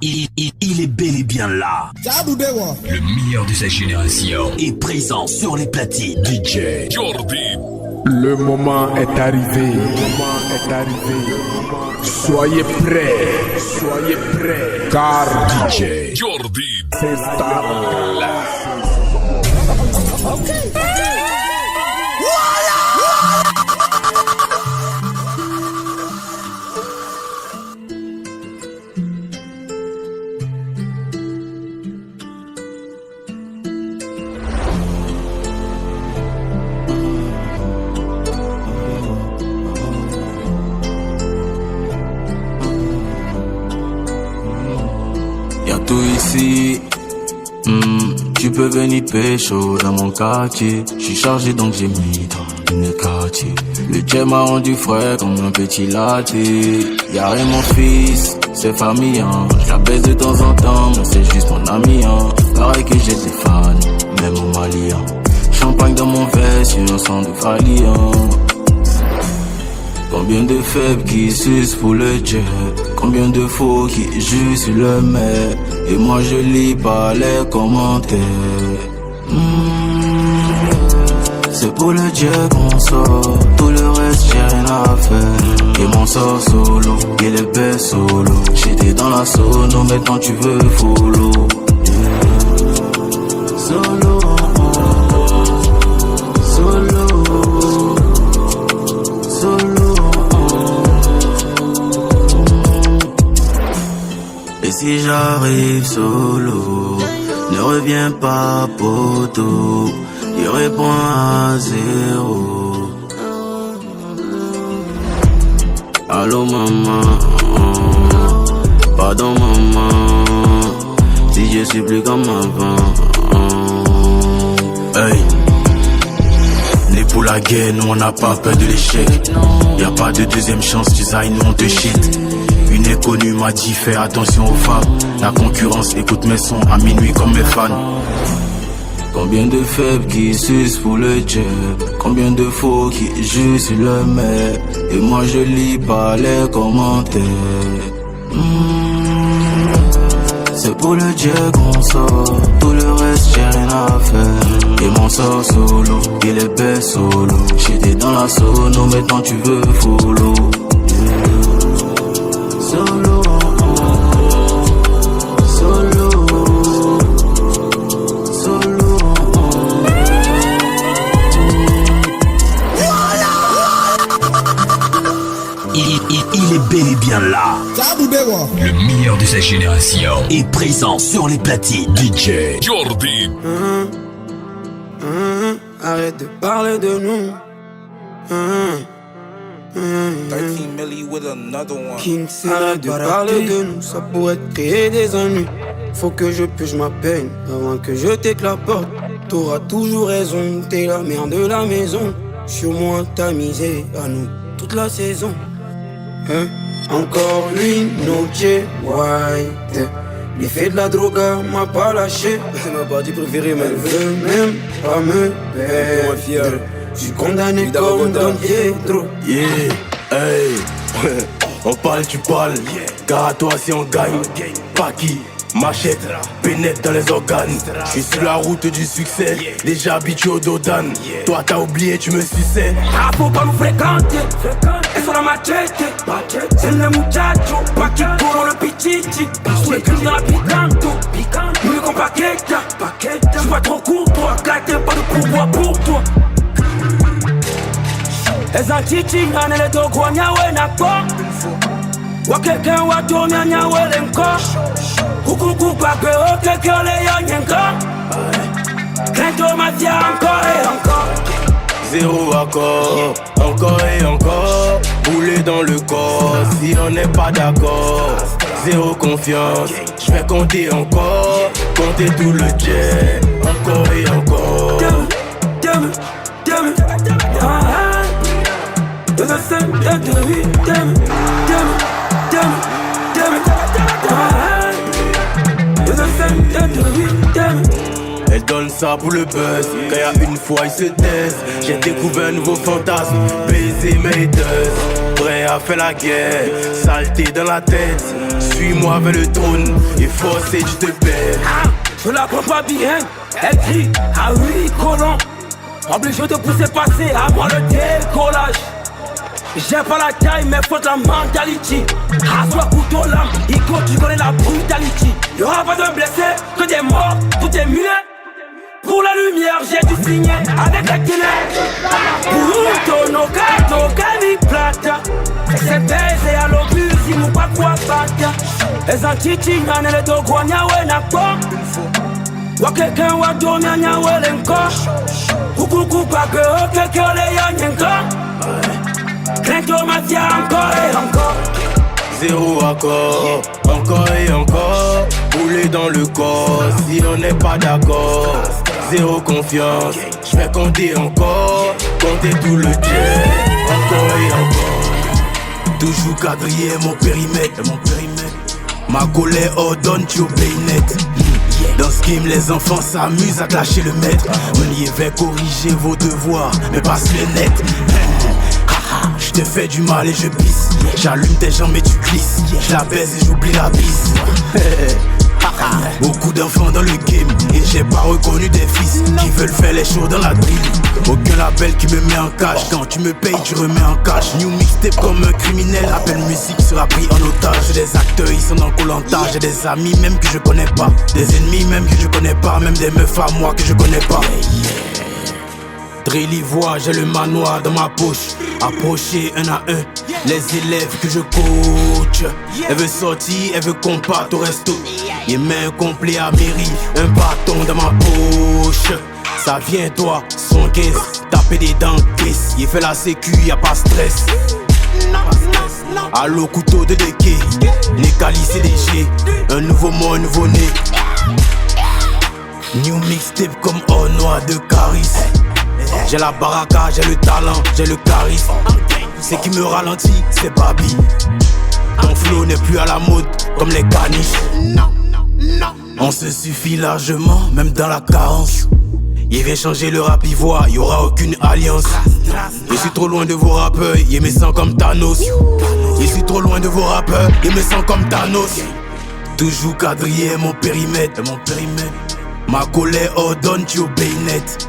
Il est bel et bien là. Le meilleur de sa génération est présent sur les platines. DJ Jordi. Le moment est arrivé. Soyez prêts, car DJ Jordi s'installe. Tout ici, tu peux venir pécho dans mon quartier. J'suis chargé donc j'ai mis dans une quartier. Le jet m'a rendu frais comme un petit latte. Y'a rien mon fils, c'est famille hein. J'la baisse de temps en temps, mais c'est juste mon ami hein. Pareil que j'ai des fans, même au Mali hein. Champagne dans mon verre, sur un sang de Fali hein. Combien de faibles qui sucent pour le jet, combien de faux qui jouent sur le mec. Et moi je lis pas les commentaires. C'est pour le jet qu'on sort, tout le reste j'ai rien à faire. Et mon sort solo, il est best solo. J'étais dans la sono, maintenant tu veux follow. Solo, solo, solo. Et si j'arrive solo, ne reviens pas poto, il répond à zéro. Allô maman, pardon maman, si je suis plus comme avant. Hey. Né pour la guerre, nous on n'a pas peur de l'échec. Y'a pas de deuxième chance, design, nous on te shit. Une inconnue m'a dit fais attention aux femmes. La concurrence écoute mes sons à minuit comme mes fans. Combien de faibles qui sucent pour le jet, combien de faux qui jouent sur le mec. Et moi je lis pas les commentaires. C'est pour le jet qu'on sort, tout le reste j'ai rien à faire. Et mon sort solo, il est best solo. J'étais dans la sono, maintenant tu veux follow. Solo, solo, solo. Il est bel et bien là. Le meilleur de sa génération est présent sur les platines. DJ Jordi. Arrête de parler de nous. 13 milli with another one. Arrête de parler de nous, ça pourrait te créer des ennuis. Faut que je purge ma peine avant que je t'éclapporte. T'auras toujours raison, t'es la mère de la maison. Sur moi t'as misé à nous toute la saison. Encore une noche white. L'effet de la droga m'a pas lâché. C'est ma partie préférée mais elle veut même pas me perdre. J'suis condamné comme Don Pietro. Yeah, hey, on parle, tu parles. Car à toi si on gagne, Paki, machette, pénètre dans les organes. J'suis sur la route du succès, déjà habitué au Dodan. Toi t'as oublié, tu me suçais. Ah, faut pas nous fréquenter. Et sur la machette, c'est le muchacho. Paki pour le pichichi. Sous les crimes dans la picanto. Nous qu'on paquette. J'suis pas trop courtois, car t'es pas de pouvoir pour toi. Eza chichi ngane le togwa nyawe nako Wakeke watomya nyawe lenko Hukuku pape okeke ole yonyenko Krento mafia encore et encore. Zéro accord, encore et encore. Bouler dans le corps, si on n'est pas d'accord. Zéro confiance, je vais compter encore. Compter tout le jet, encore et encore. Elle donne ça pour le buzz. Quand y'a une fois il se taise. J'ai découvert un nouveau fantasme. Baiser mes haters. vrai a fait la guerre. Saleté dans la tête, suis-moi vers le trône. Et forcé, tu te perds. Je la prends pas bien, elle crie, ah oui, colon. Obligé de pousser passer à moi le décollage. J'ai pas la taille, mais faut de la mentalité. Assois couteau lame, Ico, tu connais la brutalité. Y'aura pas de blessés, que des morts, tout est muet. Pour la lumière, j'ai dû signer avec la ténèbres. Pour no cami plata. C'est baisé à l'obus, si nous pas quoi battre. Les antichi, n'en est le dogo, n'yawe n'a pas. Wa quelqu'un wa dormir, n'yawe l'encore. Coucou, pas que quelqu'un les y'a Clinton mafia encore et encore. Zéro accord, encore et encore. Rouler dans le corps, si on n'est pas d'accord. Zéro confiance, je vais compter encore. Compter tout le jet, encore et encore. Toujours quadrillé mon périmètre. Ma colère ordonne, tu obéis net. Dans ce game, les enfants s'amusent à clasher le maître. On y va corriger vos devoirs, mais passe le net. Je te fais du mal et je pisse. J'allume tes jambes et tu glisses. Je la baise et j'oublie la bise. Beaucoup d'enfants dans le game et j'ai pas reconnu des fils qui veulent faire les shows dans la drill. Aucun label qui me met en cash. Quand tu me payes, tu remets en cash. New mixtape comme un criminel. Appel musique sera pris en otage. J'ai des acteurs, ils sont dans Koh-Lanta. J'ai des amis même que je connais pas. Des ennemis même que je connais pas. Même des meufs à moi que je connais pas. Drill ivoire, j'ai le manoir dans ma poche. Approcher un à un les élèves que je coach. Elle veut sortir, elle veut qu'on parte au resto. Et mets un complet à mairie, un bâton dans ma poche. Ça vient toi, 115, taper des dents glisse. Il fait la sécu, y'a pas stress. Allo couteau de déqué, Nécali CDG. Un nouveau mot, un nouveau né. New mixtape comme or noir de Caris. J'ai la baraka, j'ai le talent, j'ai le charisme. Ce qui me ralentit, c'est Babi. Ton flow n'est plus à la mode, comme les caniches. On se suffit largement, même dans la carence. Il vient changer le rap ivoire, y'aura aucune alliance. Je suis trop loin de vos rappeurs, il me sent comme Thanos. Je suis trop loin de vos rappeurs, il me sent comme Thanos. Toujours quadrillé mon périmètre. Ma colère ordonne, tu obéis net.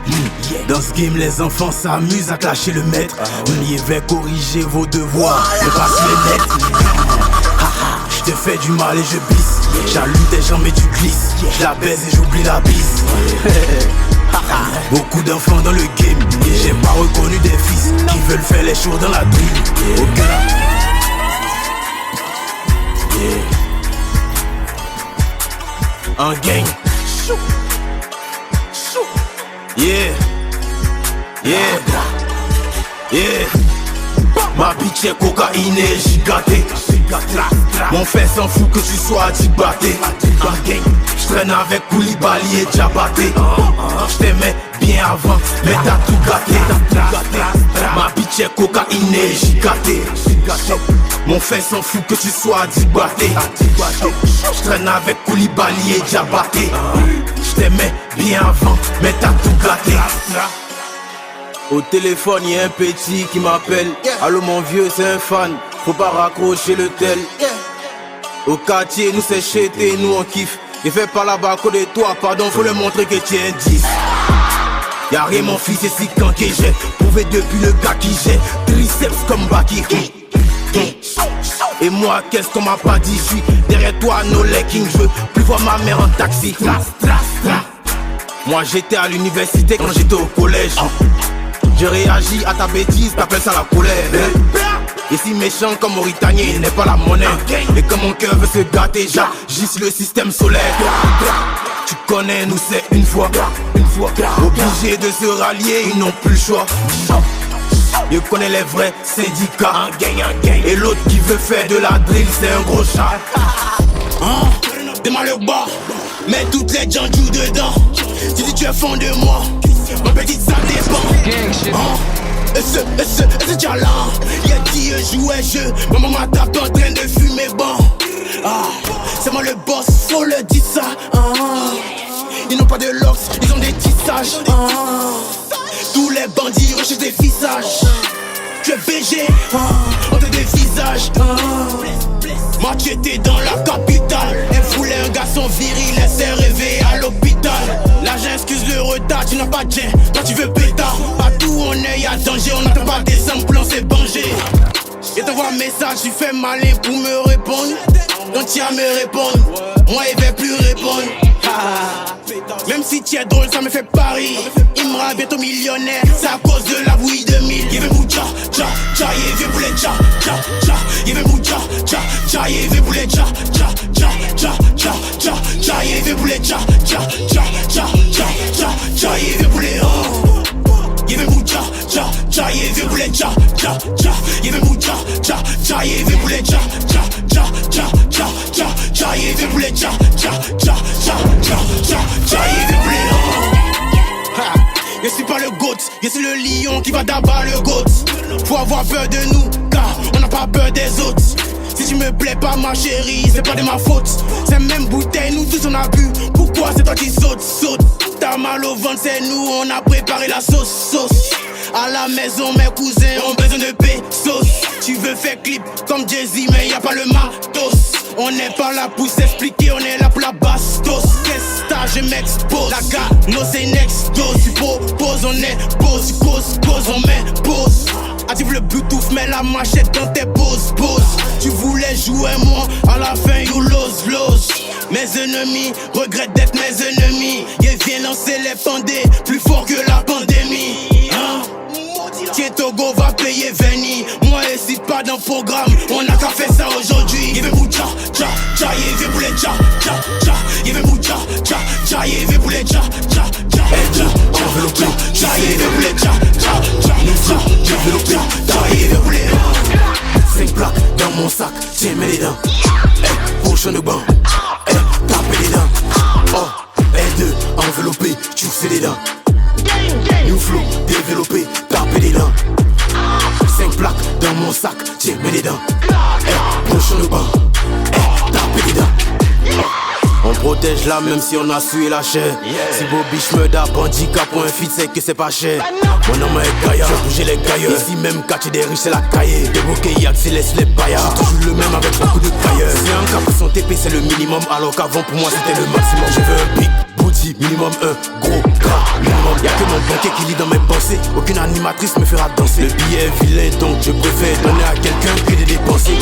Dans ce game, les enfants s'amusent à clasher le maître. On y va corriger vos devoirs, ne passe les nets. Je te fais du mal et je pisse. J'allume tes jambes et tu glisses. Je la baise et j'oublie la bise. Beaucoup d'enfants dans le game et j'ai pas reconnu des fils qui veulent faire les shows dans la drill. Aucun. Un gang. Ma bitch est cocaïnée, gigantée. Mon fait s'en fout que tu sois dibaté. J'traîne avec Koulibaly et Diabaté. J't'aimais bien avant, mais t'as tout gâté. Ma bitch est cocaïnée, gigantée. Mon fait s'en fout que tu sois dibaté. J'traîne avec Koulibaly et Diabaté. J't'aimais bien avant, mais t'as tout gâté. Au téléphone y'a un petit qui m'appelle. Allô mon vieux, c'est un fan, faut pas raccrocher le tel. Au quartier nous c'est chété, nous on kiffe. Il fait par là-bas à côté de toi, pardon, faut le montrer que tu es un 10. Y'a rien mon fils, c'est si quand que j'ai prouvé depuis le gars qui j'ai triceps comme Baki. Et moi qu'est-ce qu'on m'a pas dit, je suis derrière toi, no lecking, je veux plus voir ma mère en taxi. Moi j'étais à l'université quand j'étais au collège. Je réagis à ta bêtise, t'appelles ça la colère. Et si méchant comme Mauritanien, il n'est pas la monnaie. Et comme mon cœur veut se gâter, j'agisse le système solaire. Tu connais, nous c'est une fois. Obligés de se rallier, ils n'ont plus le choix. Je connais les vrais syndicats. Et l'autre qui veut faire de la drill, c'est un gros chat. Démarre le bas, mets toutes les janjous dedans. Tu dis tu es fond de moi, ma petite ça dépend. Et ce dialant, y'a qui jouait jeu, ma maman tape en train de fumer bon. C'est moi le boss, faut le dire ça. Ils n'ont pas de locks, ils ont des tissages. Tous les bandits recherchent des visages. tu es VG, on te dévisage. Moi tu étais dans la capitale. Elle voulait un garçon viril, elle s'est rêvée à l'hôpital. Là j'excuse le retard, tu n'as pas de gêne, toi tu veux pétard. Partout où on est y'a danger, on n'attend pas des implants, c'est danger. Je t'envoie un message, tu fais malin pour me répondre. Donc tu vas me répondre, moi il va plus répondre. Même si tu es drôle, ça me fait pari. Il me rend bientôt millionnaire, c'est à cause de la bouillie de mille. Il veut moucha, tcha, tcha, il veut poulet, tcha, tcha, tcha. Il veut moucha, tcha, tcha, il veut poulet, tcha, tcha, tcha, tcha, tcha, tcha, tcha. Il veut poulet, tcha, tcha, tcha, tcha, tcha, tcha, tcha. Il veut poulet, il veut moucha, tcha, tcha, il veut poulet, tcha, tcha, tcha. Il veut moucha, tcha, tcha, il veut poulet, tcha, tcha, tcha, tcha, tcha, tcha, tcha. Il veut poulet, tcha, tcha, tcha, tcha, tcha, tcha, tcha. Il veut poulet, je suis pas le GOAT, je suis le lion qui va d'abattre le GOAT. Faut avoir peur de nous, car on n'a pas peur des autres. Si tu me plais pas ma chérie, c'est pas de ma faute. C'est même bouteille, nous tous on a bu. Pourquoi c'est toi qui saute, saute? T'as mal au ventre, c'est nous, on a préparé la sauce, sauce. À la maison, mes cousins ont besoin de pesos. Tu veux faire clip comme Jay-Z, mais y a pas le matos. On n'est pas là pour s'expliquer, on est là pour la bastos. Qu'est-ce que je m'expose? La gare, non c'est next dose. Tu proposes, on est pose. Tu cause, on met pause. Active le Bluetooth, mets la machette dans tes poses, pose. Tu voulais jouer moi, à la fin you lose. Mes ennemis regrettent d'être mes ennemis. Ils viennent lancer les pandés, plus fort que la pandémie. Tiens Togo va payer Veni. Moi ici pas dans le programme, on a qu'à faire ça aujourd'hui. Il veut moucha, tcha, tcha, il veut poulet, tcha, tcha, tcha. Il veut moucha, tcha, tcha, il veut poulet, tcha, tcha, tcha, tcha, enveloppé, tcha, il veut poulet, tcha, tcha, tcha, tcha, enveloppé, tcha, il veut poulet. 5 plaques dans mon sac, tiens mets les dents. Prochain de banc, tapez les dents. Oh, L2, enveloppé, tu sais les dents. New flow, développé, tapez les dents. 5 plaques dans mon sac, tiens mets les dents. Prochain de banc, tapez les dents. On protège là même si on a sué la chair. Si Bobich me da handicap pour un feat, c'est que c'est pas cher. Mon nom est Gaïa, je bouger les gailleurs. Ici même quartier des riches c'est la cahier. Des bouquets c'est les paillards. Toujours le même avec beaucoup de tailleurs. Si un cap pour son TP c'est le minimum, alors qu'avant pour moi c'était le maximum. Je veux un big booty, minimum un gros gras minimum. Y'a que mon banquier qui lit dans mes pensées. Aucune animatrice me fera danser. Le billet est vilain donc je préfère donner à quelqu'un que de dépenser.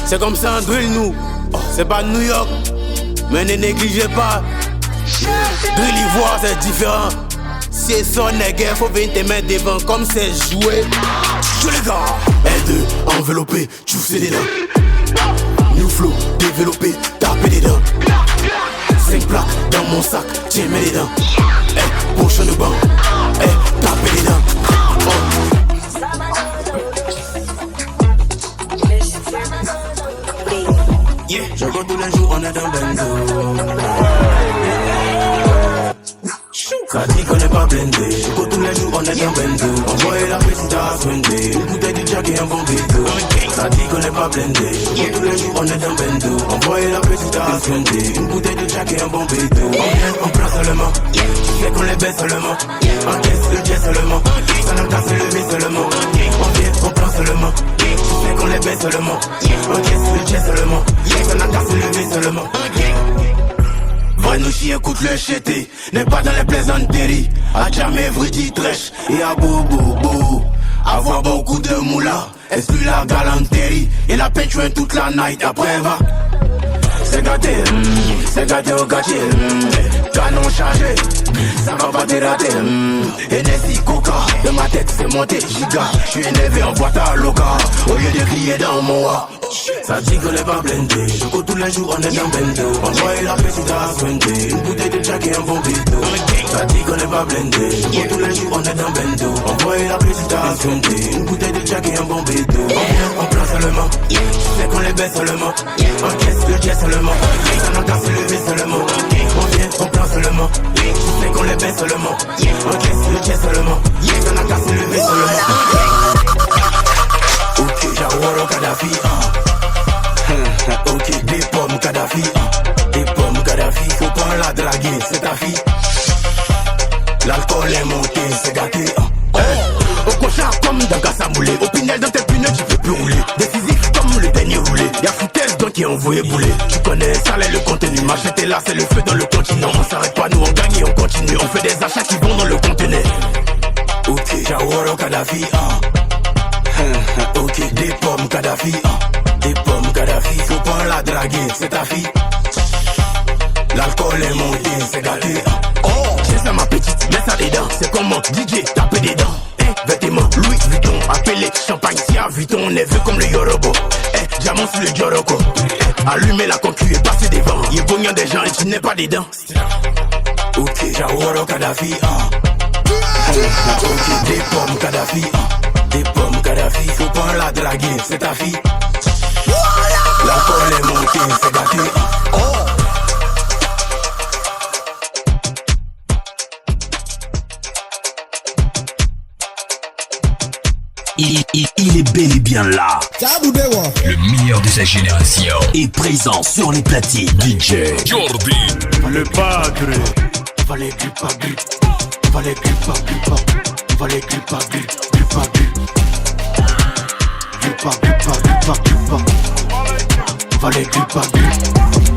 C'est comme ça un drill nous. C'est pas New York, mais ne négligez pas. Drill ivoire c'est différent. C'est son nègre, faut venir te mettre devant comme c'est joué. Tous les gars, L2, enveloppé, tu sais les dents. New flow, développé, tapez les dents. 5 plaques dans mon sac, tiens mets les dents. Prochain de banc, tapez les dents. Yeah. Je compte tous les jours, on est dans Bendo. Ça dit qu'on n'est pas blindé. Je compte tous les jours, on est dans Bendo. Envoyez la petite à Swindé. Une bouteille de Jack et un bon bédo. Ça dit qu'on n'est pas blindé. Je compte tous les jours, on est dans Bendo. Envoyez la petite à Swindé. Une bouteille de Jack et un bon bédo. On vient, on prend seulement. Tu sais qu'on les baisse seulement. Encaisse le jet seulement. Ça n'a qu'à se lever seulement. On vient, on prend seulement. Tu sais qu'on les baisse seulement. Encaisse le jet seulement. Ça n'a qu'à se lever seulement. Va nous chier, écoute le chété. N'est pas dans les plaisanteries. A jamais vrai dit trèche. Et à bobo. Avoir beaucoup de moula. Exclut la galanterie. Et la peinture toute la night. Après va. C'est gâté au gâté. Canon chargé, ça va pas te rater. Hennessy, Coca, de ma tête c'est monté giga. J'suis énervé en boîte à loca. Au lieu de crier dans mon wa. Ça dit qu'on est pas blindé. Je cours tous les jours, on est dans Bendo. Envoyez la petite à Swindé. Une bouteille de Jack et un bon bédo. Ça dit qu'on est pas blindé. Je cours tous les jours, on est dans Bendo. Envoyez la petite à Swindé. Une bouteille de Jack et un bon bédo. On prend seulement. Tu sais qu'on les baisse seulement. Encaisse le jet seulement. Ça n'a qu'à se lever seulement. On vient, on prend seulement. Tu sais qu'on les baisse seulement. Encaisse le jet seulement. Ça n'a qu'à se lever seulement. Ok, Jawara Kadhafi. Ok, des pommes Kadhafi. Des pommes Kadhafi. Faut pas la draguer, c'est ta fille. L'alcool est monté, c'est gâté. Au cochard comme d'un casse à mouler. Au Pinel dans tes pneus tu peux plus rouler. Décisif comme le dernier roulé. Y'a foutaise donc qui est envoyé bouler. Tu connais ça là le contenu. Machette est là c'est le feu dans le continent. On s'arrête pas nous on gagne et on continue. On fait des achats qui vont dans le conteneur. Ok, Jawara Kadhafi ok, des pommes Kadhafi des pommes Kadhafi. Faut pas la draguer, c'est ta fille. L'alcool est monté, c'est gâté j'ai ça ma petite, mets ça dedans. C'est comment DJ, taper des dents. Vêtements, Louis Vuitton, appelé champagne, Sia Vuitton. On est vu comme le Yorobo. Diamant sur le Joroko. Allumer la concu et passer devant. Y'a pognon des gens et tu n'es pas dedans. Ok, Jawara Kadhafi ok, des pommes Kadhafi des pommes Kadhafi. Faut pas la draguer, c'est ta fille. L'alcool est monté, c'est gâté Il est bel et bien là. Le meilleur de sa génération est présent sur les platines. DJ Jordi, le padre. On va les grippe à grippe. On va les grippe à grippe. On va les grippe à grippe. Grippe à grippe. Grippe à grippe à grippe à grippe. On va les grippe à grippe.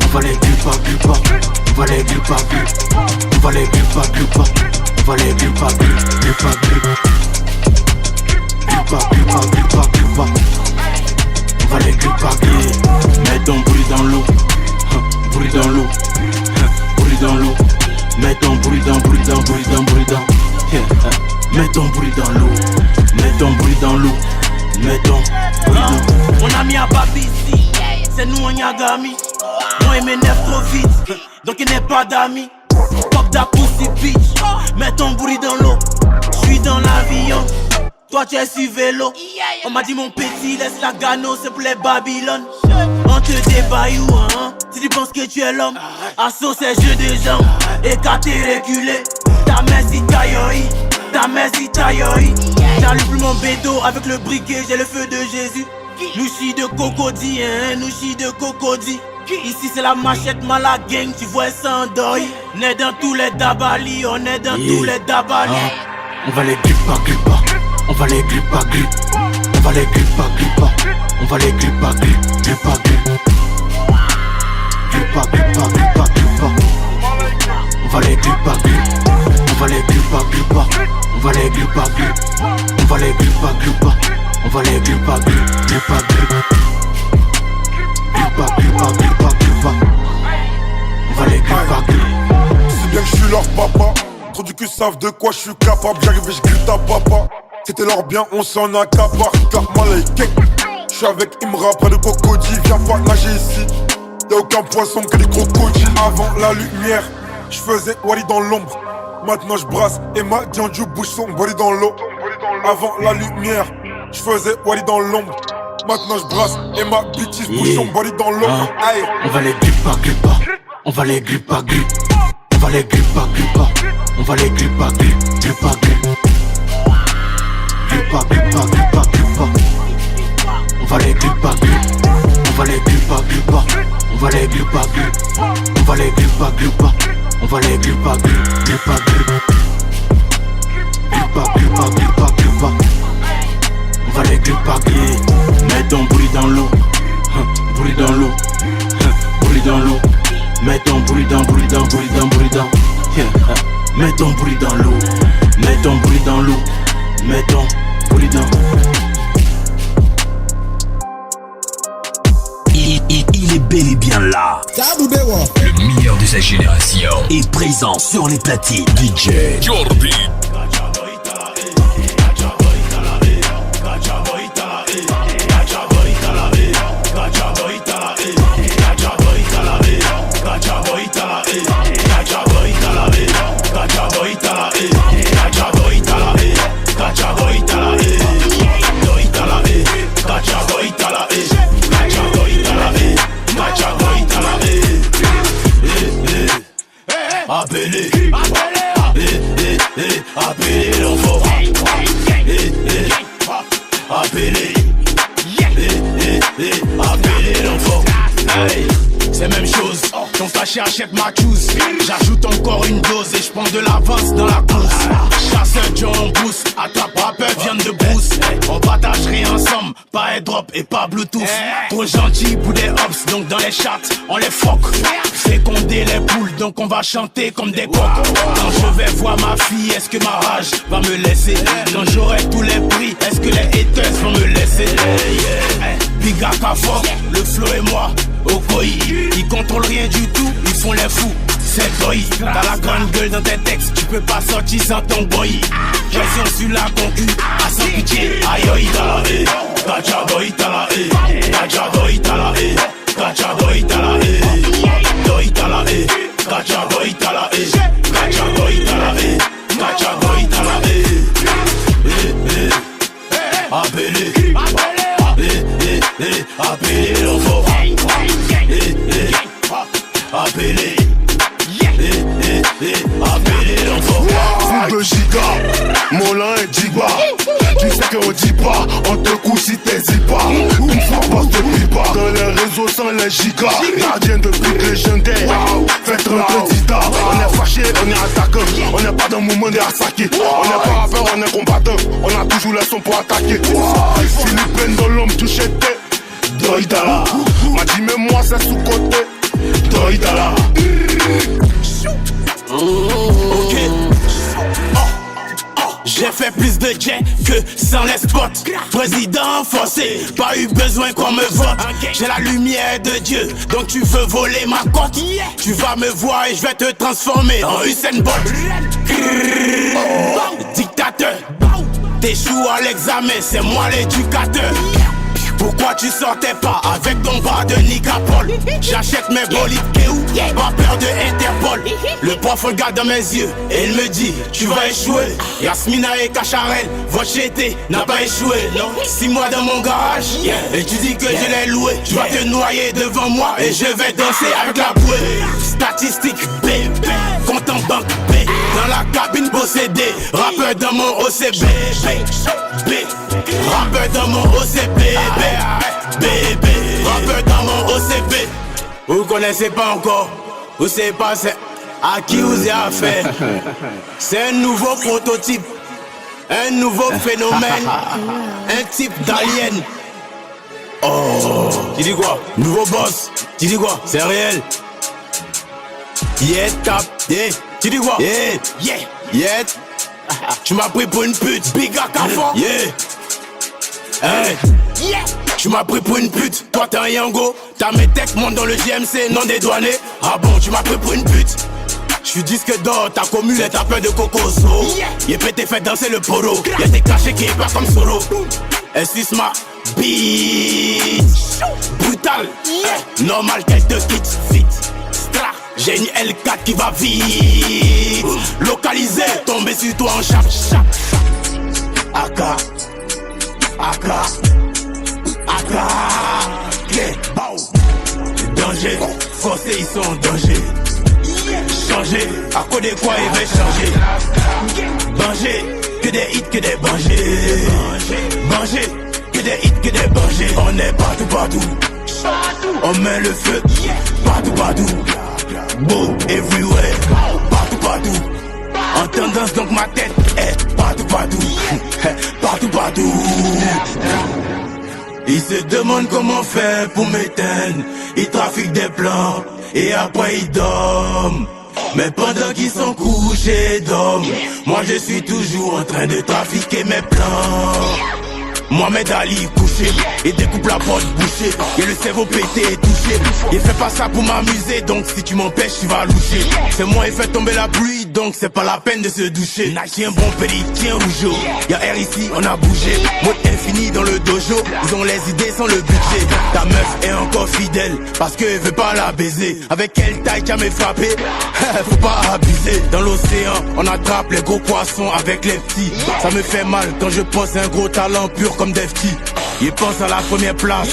On va les grippe à grippe. On va les grippe à grippe. On va les grippe à grippe. On va les grippe à grippe. Grippe à grippe. On va les gripper. Mets ton bruit dans l'eau. Bruit dans l'eau. Bruit dans l'eau. Mets ton bruit dans, bruit dans, bruit dans, bruit dans. Mets ton bruit dans l'eau. Mets ton bruit dans l'eau. Mets ton bruit dans. Mon ami a pas ici. C'est nous on y a gami. Moi il m'énerve trop vite. Donc il n'est pas d'amis. Pop da pussy bitch. Mets ton bruit dans l'eau. J'suis dans l'avion. Toi tu es sur vélo. On m'a dit mon petit laisse la gano, c'est pour les Babylone. On te débaillou hein. Si tu penses que tu es l'homme. Assaut c'est jeu de jambes. Écarté reculé. Ta mère si tailloi. Ta mère si tailloi. J'allume plus mon bédo avec le briquet. J'ai le feu de Jésus. Louchi de cocody hein. Louchi de cocody. Ici c'est la machette mala gang. Tu vois ça en deuil. On est dans tous les dabali. On est dans tous les dabali. On va les gripper, gripper. On va les gripper, grip. On va les gripper, gripper. On va les gripper, grip. Gripper, grip. Gripper, gripper, gripper, gripper. On va les gripper, grip. On va les gripper, gripper. On va les gripper, grip. On va les gripper, gripper. On va les gripper, grip. Gripper, grip. Gripper, gripper, gripper, gripper. On va les gripper, grip. Si bien que je suis leur papa. Trop du cul savent de quoi je suis capable. J'arrive et je grippe ta papa. C'était leur bien, on s'en accapare. Car malaïkek. J'suis avec Imra près de Cocody. Viens pas nager ici. Y'a aucun poisson que des crocodiles. Avant la lumière, j'faisais Wally dans l'ombre. Maintenant j'brasse et ma Dianju bouge son body dans l'eau. Avant la lumière, j'faisais Wally dans l'ombre. Maintenant j'brasse et ma bitch bouge son body dans l'eau. On va les gripper, gripper. On va les gripper, grip. On va les gripper, gripper. On va les gripper, grip. Gripper, grip. Gripper, gripper, gripper, gripper. On va les gripper, grip. On va les gripper, gripper. On va les gripper, grip. On va les gripper, gripper. On va les gripper, grip. Gripper, grip. Gripper, gripper, gripper, gripper. On va les gripper, grip. Mets ton bruit dans l'eau. Bruit dans l'eau. Bruit dans l'eau. Mets ton bruit dans, bruit dans, bruit dans, bruit dans. Mets ton bruit dans l'eau. Mets ton bruit dans l'eau. Mets ton bruit dans. Il est bel et bien là. Le meilleur de sa génération est présent sur les platines. DJ Jordi. Appelez, appelez l'enfant. Appelez, appelez l'enfant. C'est même chose, ton donc caché achète ma choose. J'ajoute encore une dose et je prends de l'avance dans la course. Chasseur John Bruce, attrape rappeur viande de brousse. On partagerait ensemble, pas airdrop et pas bluetooth. Trop gentil pour des hops, donc dans les charts on les foque. Féconder les poules, donc on va chanter comme des coqs. Quand je vais voir ma fille, est-ce que ma rage va me laisser? Quand j'aurai tous les prix, est-ce que les haters vont me laisser? Big Akafo, le flow et moi, au koi. Ils contrôlent rien du tout, ils font les fous. C'est boy, t'as la grande gueule dans tes textes, tu peux pas sortir sans ton boy. Pression sur la concu, à sans pitié. Aïe aïe t'as la haie, Gacha boy t'as la haie, Gacha boy t'as la haie, Gacha boy t'as la haie, Boy t'as la haie, Gacha boy t'as la haie, Gacha boy t'as la haie, Gacha boy t'as la haie. Appelez, appelez l'enfant. Appelez, appelez l'enfant. Full de giga, Molin et Digba. Tu sais qu'on dit pas, on te couche si t'hésites pas. Une fois pas te plie pas. Dans les réseaux sans les gigas, gardien de pique légendaire. Faites rentrer Dita. On est fâché, on est attaquant. On n'est pas dans le moment de attaquer. On n'est pas rappeur, on est combattant. On a toujours les sons pour attaquer. Philippine dans l'homme touché tête. Doïdala. M'a dit mais moi c'est sous-côté. Doïdala. Ok. J'ai fait plus de jet que sans les spots. Président forcé, pas eu besoin qu'on me vote. J'ai la lumière de Dieu, donc tu veux voler ma cote. Tu vas me voir et je vais te transformer en Usain Bolt. Dictateur, t'échoues à l'examen, c'est moi l'éducateur. Pourquoi tu sortais pas avec ton bras de Nicapol? J'achète mes bolides Kéou, pas peur de Interpol. Le prof regarde dans mes yeux et il me dit tu vas échouer. Yasmina et Kacharel, votre chété n'a pas échoué, non. 6 mois dans mon garage, et tu dis que je l'ai loué. Tu vas te noyer devant moi et je vais danser avec la bouée. Statistique B, compte en banque B. Dans la cabine possédée, rappeur dans mon OCB. B, rappeur dans mon OCB. Bébé, rappeur dans mon OCB. Vous connaissez pas encore, vous savez pas c'est à qui vous avez affaire. C'est un nouveau prototype, un nouveau phénomène, un type d'alien. Oh, tu dis quoi? Nouveau boss, tu dis quoi? C'est réel. Yeah, tap, yeah, tu dis quoi? Yeah, yeah, tu m'as pris pour une pute. Big Akafo, yeah. Hey, yeah. Tu m'as pris pour une pute, toi t'es un yango. T'as mes techs, monte dans le GMC, non dédouané. Ah bon, tu m'as pris pour une pute. J'suis disque d'or, ta commune est ta peur de cocoso. Y'a pété fait danser le polo. Y'a des cachets qui est pas comme solo. S6 ma beat. Brutal, normal qu'elle te quitte vite. Stra, j'ai une L4 qui va vite. Localisé, tombé sur toi en chape. Aka, Aka, Aka, yeah, bow. Danger, forcés ils sont en danger. Changer, à quoi de quoi il va changer. Banger, que des hits, que des bangers. Banger, que des hits, que des bangers. On est partout. On met le feu, partout. Beau, everywhere, partout. En tendance donc ma tête est partout. Ils se demandent comment faire pour m'éteindre. Ils trafiquent des plans et après ils dorment. Mais pendant qu'ils sont couchés d'hommes, moi je suis toujours en train de trafiquer mes plans. Mohamed Ali couché, il découpe la porte bouchée. Et le cerveau pété et touché. Il fait pas ça pour m'amuser, donc si tu m'empêches tu vas loucher. C'est moi il fait tomber la pluie, donc c'est pas la peine de se doucher. Tiens bon pédi, tiens rougeau. Y'a air ici, on a bougé. Mode infini dans le dojo, ils ont les idées sans le budget. Ta meuf est encore fidèle, parce qu'elle veut pas la baiser. Avec quelle taille tu as me frappé? Faut pas abuser. Dans l'océan, on attrape les gros poissons avec les petits. Ça me fait mal quand je pense à un gros talent pur comme Defty. Il pense à la première place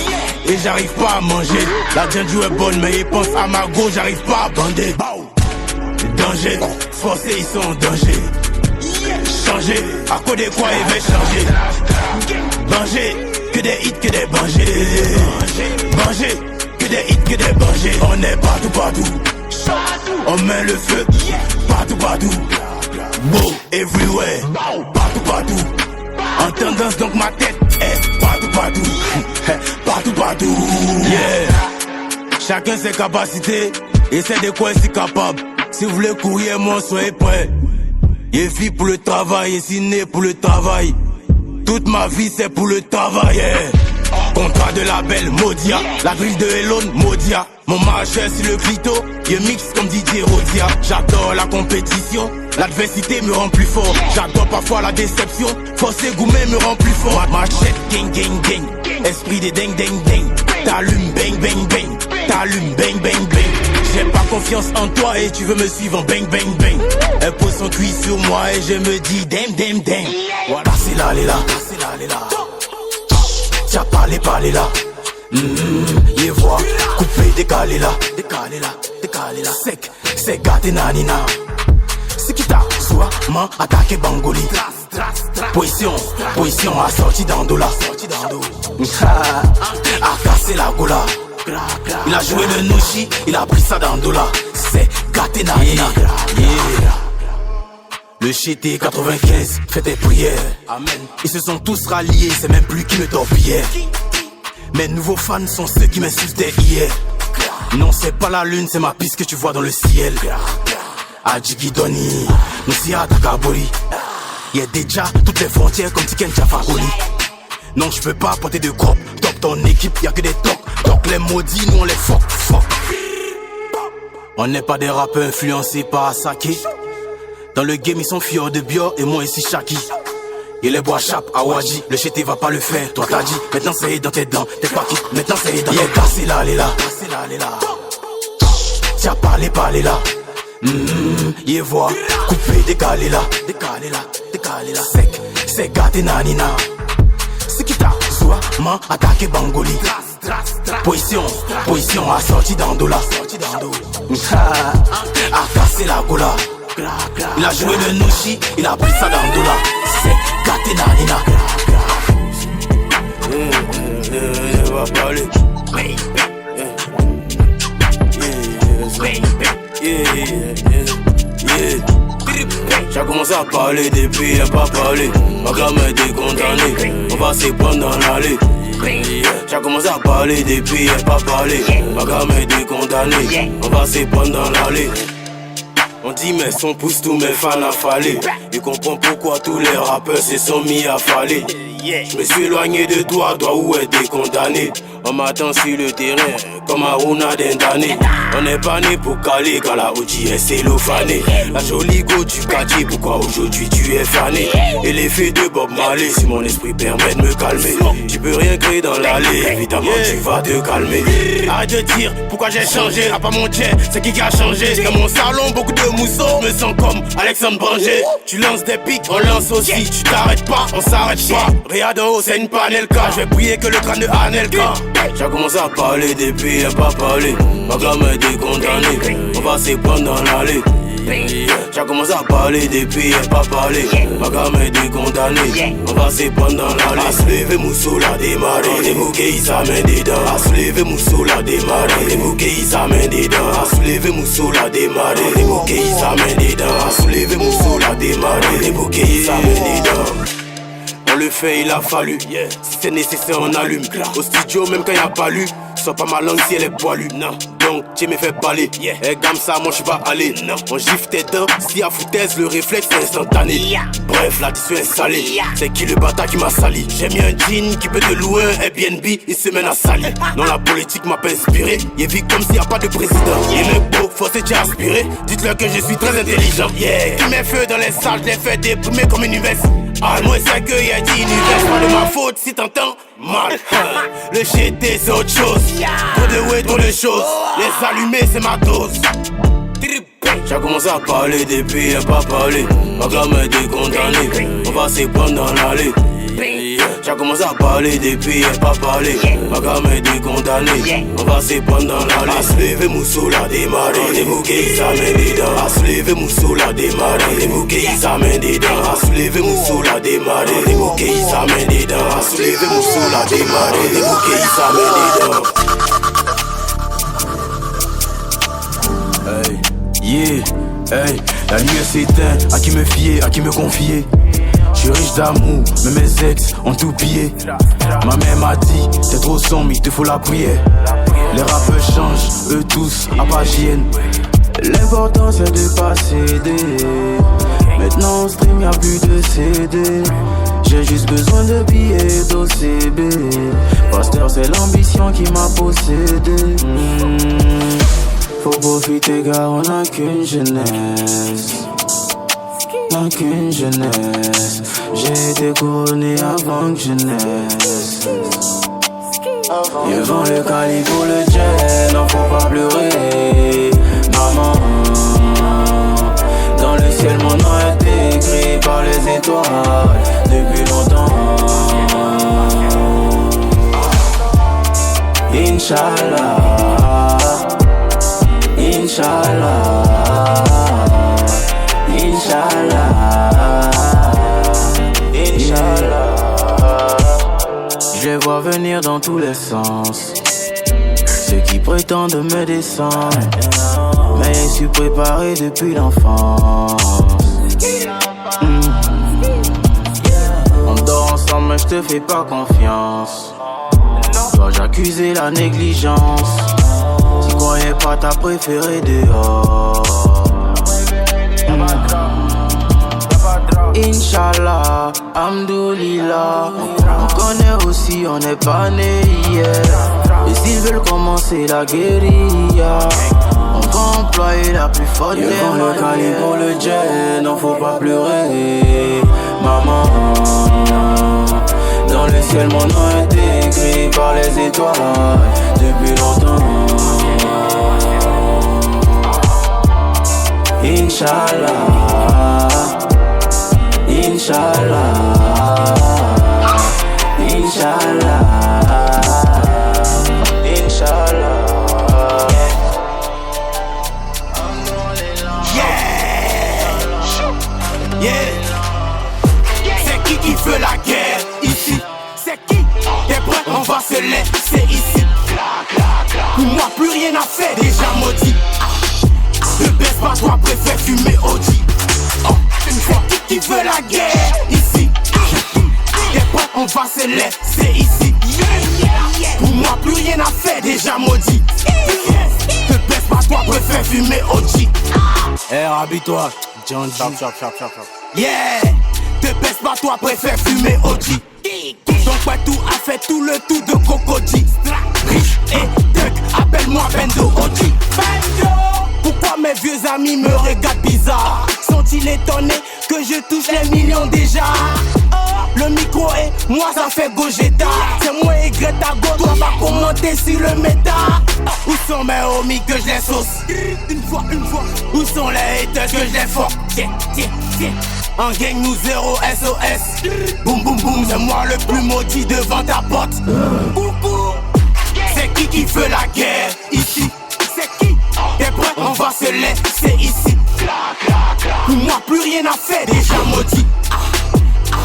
et j'arrive pas à manger. La Django est bonne mais il pense à ma go, j'arrive pas à bander. Danger, forcés ils sont en danger. Changer, à quoi de quoi il va changer. Banger, que des hits, que des bangers. Banger, que des hits, que des bangers. On est partout. on met le feu. Partout, partout. Wow, everywhere. Partout, partout. En tendance donc ma tête est partout, partout. Partout, partout. Yeah. Chacun ses capacités et c'est de quoi il est capable. Si vous voulez courir, moi soyez prêts. Il est fait pour le travail, il est né pour le travail. Toute ma vie c'est pour le travail. Yeah. Contrat de label Modia, la grille de Elon Modia. Mon marché sur le clito, il mix comme Didier Rodia. J'adore la compétition, l'adversité me rend plus fort. J'adore parfois la déception, forcer gourmet me rend plus fort. Machette gang gang gang, esprit de ding ding ding. T'allumes bang bang bang, t'allumes bang bang bang. J'ai pas confiance en toi et tu veux me suivre en bang bang bang. Elle pose son cuit sur moi et je me dis damn damn damn. Voilà c'est là, elle est là, c'est là, elle est là. Tiens parlez là. Yé voix, coupé, décalé là. Sec, c'est gâté nanina. Sikita, Zoua, man, attaqué Bangoli. Position assortie d'Andola. A cassé la gola. Il a joué le Nushi, il a pris ça d'Andola. C'est gâté nanina. Le GT 95 fait des prières. Amen. Ils se sont tous ralliés, c'est même plus qui me torpillait. Mes nouveaux fans sont ceux qui m'insultaient hier. Non, c'est pas la lune, c'est ma piste que tu vois dans le ciel. Adjigidoni, Nusia Takabori. Y'a déjà toutes les frontières comme Tiken Jafakoli. Non, je peux pas porter de crop. Top ton équipe, y'a que des tocs. Donc les maudits, nous on les fuck. On n'est pas des rappeurs influencés par Asake. Dans le game ils sont fiers de Bior et moi ici Shaki. Il les bois chape à Wadji, le GT va pas le faire, toi t'as dit. Maintenant c'est dans tes dents, t'es pas qui, maintenant c'est dans tes dents. Cassé là, elle est là. Tiens parlez là. Yé voix, coupé, décalé là. Sec, c'est gâté nanina. Sikita, Zoua, man, attaqué Bangoli. Position assortie d'Andola. A cassé la gola. Il a joué le Nushi, il a pris ça d'Andola. C'est gâté nanina. Va parler. J'ai commencé à parler depuis, y'a pas parlé. Ma gamme est condamnée, on va se prendre dans l'allée. J'ai commencé à parler depuis, y'a pas parlé. Ma gamme est condamnée, on va se prendre dans l'allée. On dit mes sons poussent tous mes fans à faller. Ils comprennent pourquoi tous les rappeurs se sont mis à faller. Je me suis éloigné de toi où être condamné. On m'attend sur le terrain comme Aruna Dendane. On n'est pas né pour caler quand la OG est cellophanée. La jolie go du quartier, pourquoi aujourd'hui tu es fané? Et l'effet de Bob Marley, si mon esprit permet de me calmer. Tu peux rien créer dans l'allée, évidemment tu vas te calmer. Arrête de dire pourquoi j'ai changé. À pas mon jet, c'est qui a changé? Dans mon salon, beaucoup de mousseaux, me sens comme Alexandre Branger. Tu lances des pics, on lance aussi. Tu t'arrêtes pas, on s'arrête pas. Regarde en haut, c'est une panelka. Je vais prier que le crâne de Anelka. J'ai commencé à parler depuis, y'a pas parlé. Ma gamme est condamnée, on va se prendre dans l'allée. J'ai commencé à parler depuis, y'a pas parlé. Ma gamme est condamnée, on va se prendre dans l'allée. À se lever, Moussou l'a démarré. Des bouquets, ils s'amènent dedans. À se lever, Moussou l'a démarré. Des bouquets, ils s'amènent dedans. À se lever, Moussou l'a démarré. Des bouquets, ils s'amènent dedans. À se lever, Moussou l'a démarré. Des bouquets, ils s'amènent dedans. On le fait, il a fallu, yeah. Si c'est nécessaire, on allume. Au studio, même quand il n'y a pas lu. Sois pas ma langue si elle est poilue, non. Donc, tu me fais baler, yeah. Et comme ça, moi j'suis pas allé, non. On gifle tes dents, si à foutaise, le réflexe est instantané, yeah. Bref, l'addition est salée, yeah. C'est qui le bâtard qui m'a sali? J'ai mis un jean qui peut te louer un Airbnb, il se mène à salir. Non, la politique m'a pas inspiré, il vit comme s'il n'y a pas de président. Il est beau, faut se dire aspirer. Dites-leur que je suis très intelligent, yeah. Qui met feu dans les salles, je les fais déprimer comme une UVS. Ah, moi c'est que y'a dit univers, pas de ma faute si t'entends mal. Le GT c'est autre chose, trop de way, trop de choses. Les allumés c'est ma dose. J'ai commencé à parler depuis, y'a pas parlé. Ma gamme est condamnée, on va se prendre dans l'allée. J'ai commencé à parler depuis, y'a pas parlé. Ma gamme est condamnée, on va se prendre dans l'allée. À se lever, Moussou l'a démarré. Des bouquets, ils s'amènent dedans. À se lever, Moussou l'a démarré. Des bouquets, ils s'amènent dedans. À se lever, Moussou l'a démarré. Des bouquets, ils s'amènent dedans. À se lever, Moussou l'a démarré. Des bouquets, ils s'amènent dedans. Hey, Yeah, hey, la lumière s'éteint, à qui me fier, à qui me confier. Je suis riche d'amour, mais mes ex ont tout pillé. Ma mère m'a dit, t'es trop sombre, il te faut la prière. Les rappeurs changent, eux tous, à part JN. L'important c'est de pas céder. Maintenant on stream, y'a plus de CD. J'ai juste besoin de billets d'OCB. Pasteur c'est l'ambition qui m'a possédé. Faut profiter car on n'a qu'une jeunesse. N'a qu'une jeunesse. J'ai été couronné avant que je naisse. Ils vend le calibre pour le jet, non faut pas pleurer. Maman, dans le ciel mon nom est écrit par les étoiles depuis longtemps. Inch'Allah, Inch'Allah, Inch'Allah, Inch'Allah. Je les vois venir dans tous les sens. Ceux qui prétendent me descendre, mais je suis préparé depuis l'enfance. On dort ensemble mais je te fais pas confiance. Dois-je accuser la négligence? Tu croyais pas ta préférée dehors. Inch'Allah, Hamdoulillah. On connaît aussi, on n'est pas né hier. Et s'ils veulent commencer la guérilla, on va employer la plus forte des manières. Le calibre pour le jet, non faut pas pleurer. Maman, dans le ciel mon nom est écrit par les étoiles depuis longtemps. Inch'Allah, Inch'Allah, Inch'Allah, Inch'Allah. Yeah, c'est qui veut la guerre ici? C'est qui? T'es prêt? On va se laisser ici. Pour moi plus rien à faire, déjà maudit. Ne baisse pas, toi préfère fumer OG. C'est qui veut la guerre ici? T'es prêt? On va se laisser ici. Pour moi plus rien à faire, déjà maudit. Ne baisse pas, toi préfère fumer OG. Eh, habille-toi, John G. Yeah, te baisse pas, toi préfère fumer OG. Donc ouais, tout a fait tout le tout de Cocody. Rich et Duck, appelle-moi Bendo OG. Bendo! Pourquoi mes vieux amis me regardent bizarre? Sont-ils étonnés que je touche les millions déjà? Le micro et moi ça fait Gogeta. C'est moi et Greta Go, toi va commenter sur le méta. Où sont mes homies que je les sauce? Une fois. Où sont les haters que je les fuck? Tiens. En gang nous zéro SOS. Boum boum boum, c'est moi le plus maudit devant ta porte. Coucou. C'est qui veut la guerre ici? C'est qui? T'es prêt? On va se laisser ici. Pour moi plus rien à faire, déjà maudit.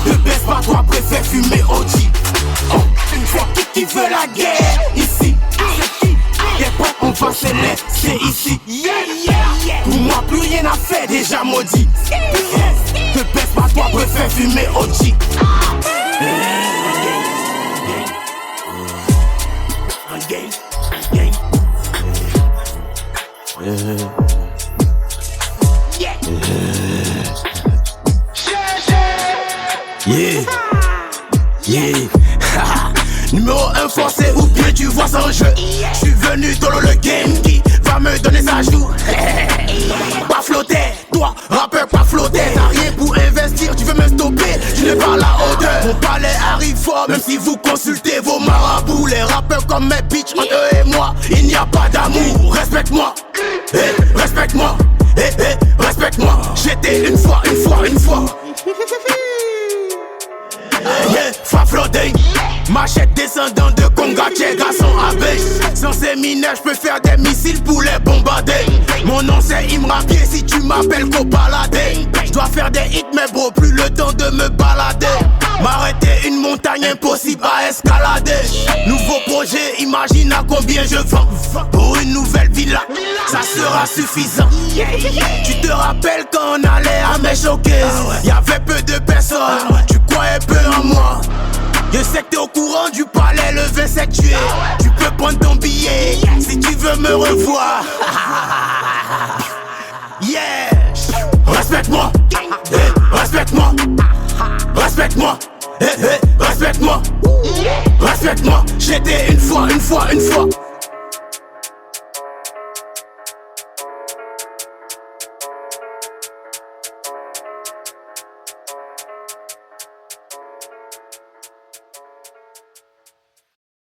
Ne baisse pas, toi préfère fumer OG. C'est qui veut la guerre ici? C'est qui? T'es prêt? On va se laisser ici. Pour moi plus rien à faire, déjà maudit. Ne baisse pas, toi préfère fumer OG. Numéro 1 forcé ou bien tu vois sans jeu. J'suis venu dans le game qui va me donner sa joue. Pas flotter, toi rappeur pas flotter. T'as rien pour investir, tu veux me stopper, tu n'es pas à la hauteur. Mon palais arrive fort même si vous consultez vos marabouts. Les rappeurs comme mes bitches, entre eux et moi, il n'y a pas d'amour. Respecte-moi, respecte-moi, respecte-moi. J'étais une fois. Yeah, fa flotter. Machette descendant de Conga quartier, garçon abeille. Sans ces mineurs, j'peux faire des missiles pour les bombarder. Mon nom c'est Imra Pied, si tu m'appelles Copaladé. J'dois faire des hits, mais bro, plus le temps de me balader. M'arrêter une montagne impossible à escalader. Nouveau projet, imagine à combien je vends. Pour une nouvelle villa, ça sera suffisant. Tu te rappelles quand on allait à Méchoquet, y'avait peu de personnes, tu croyais peu en moi. Je sais que t'es au courant du palais, le 27 juillet. Tu peux prendre ton billet si tu veux me revoir. Yeah. Respecte-moi, respecte-moi, respecte-moi, respecte-moi, respecte-moi. J'étais une fois.